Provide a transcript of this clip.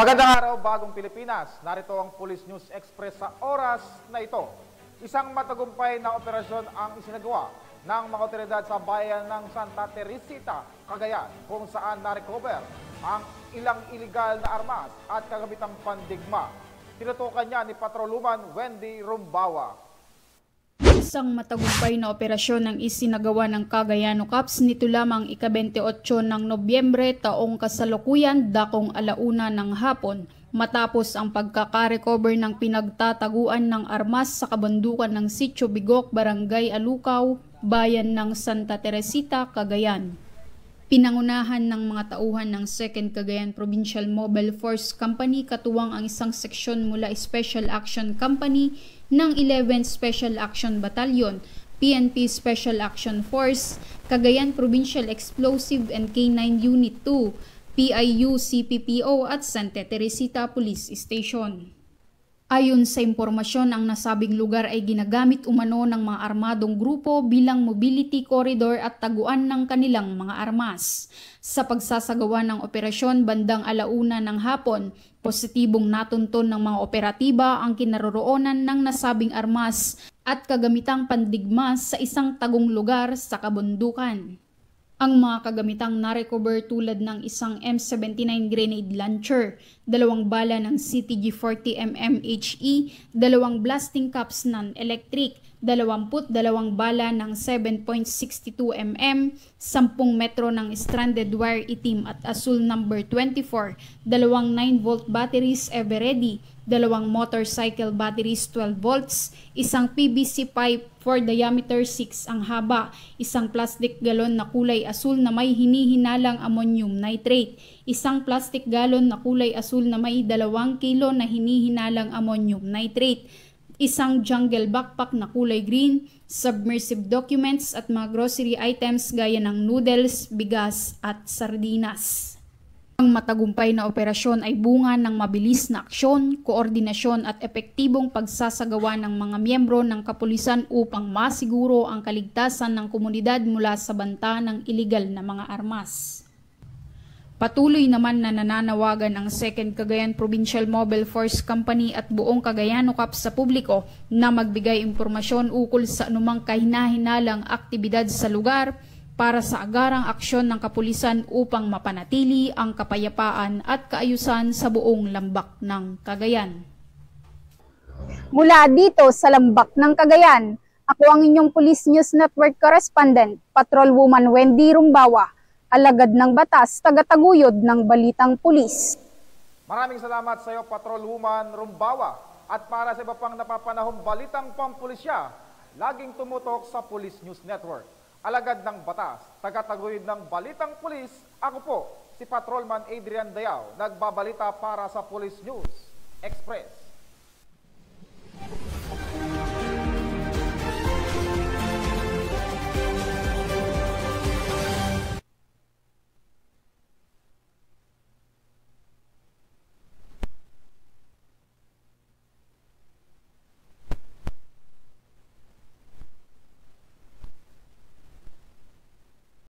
Magandang araw, bagong Pilipinas. Narito ang Police News Express sa oras na ito. Isang matagumpay na operasyon ang isinagawa ng mga otoridad sa bayan ng Santa Teresita, Cagayan, kung saan na-recover ang ilang iligal na armas at kagamitang pandigma. Tinutukan niya ni Patrolwoman Wendy Rumbawa. Isang matagumpay na operasyon ang isinagawa ng Cagayano Cops nito lamang ika-28 ng Nobyembre taong kasalukuyan dakong 1:00 ng hapon matapos ang pagkakarecover ng pinagtataguan ng armas sa kabundukan ng Sitio Bigok, Barangay Alukaw, bayan ng Santa Teresita, Cagayan. Pinangunahan ng mga tauhan ng 2nd Cagayan Provincial Mobile Force Company katuwang ang isang seksyon mula Special Action Company ng 11th Special Action Battalion, PNP Special Action Force, Cagayan Provincial Explosive and K9 Unit 2, PIU CPPO at Santa Teresita Police Station. Ayon sa impormasyon, ang nasabing lugar ay ginagamit umano ng mga armadong grupo bilang mobility corridor at taguan ng kanilang mga armas. Sa pagsasagawa ng operasyon bandang 1:00 ng hapon, positibong natunton ng mga operatiba ang kinaroroonan ng nasabing armas at kagamitang pandigma sa isang tagong lugar sa kabundukan. Ang mga kagamitang na-recover tulad ng isang M79 grenade launcher, 2 bala ng CTG-40mm HE, 2 blasting caps ng electric, 22 bala ng 7.62mm, 10 metro ng stranded wire itim at asul number 24, 2 9-volt batteries ever-ready, 2 motorcycle batteries 12 volts, isang PVC pipe 4 diameter 6 ang haba, isang plastic galon na kulay asul na may hinihinalang ammonium nitrate, isang plastic galon na kulay asul na may 2 kilo na hinihinalang ammonium nitrate, isang jungle backpack na kulay green, submersive documents at mga grocery items gaya ng noodles, bigas at sardinas. Ang matagumpay na operasyon ay bunga ng mabilis na aksyon, koordinasyon at epektibong pagsasagawa ng mga miyembro ng kapulisan upang masiguro ang kaligtasan ng komunidad mula sa banta ng iligal na mga armas. Patuloy naman na nananawagan ang 2nd Cagayan Provincial Mobile Force Company at buong Cagayano Cops sa publiko na magbigay impormasyon ukol sa anumang kahinahinalang aktibidad sa lugar para sa agarang aksyon ng kapulisan upang mapanatili ang kapayapaan at kaayusan sa buong lambak ng Cagayan. Mula dito sa lambak ng Cagayan, ako ang inyong Police News Network correspondent, Patrolwoman Wendy Rumbawa, alagad ng batas, tagataguyod ng balitang pulis. Maraming salamat sa iyo, Patrolwoman Rumbawa. At para sa iba pang napapanahong balitang pampulisya, laging tumutok sa Police News Network. Alagad ng batas, tagataguyod ng balitang pulis, ako po, si Patrolman Adrian Dayao, nagbabalita para sa Police News Express.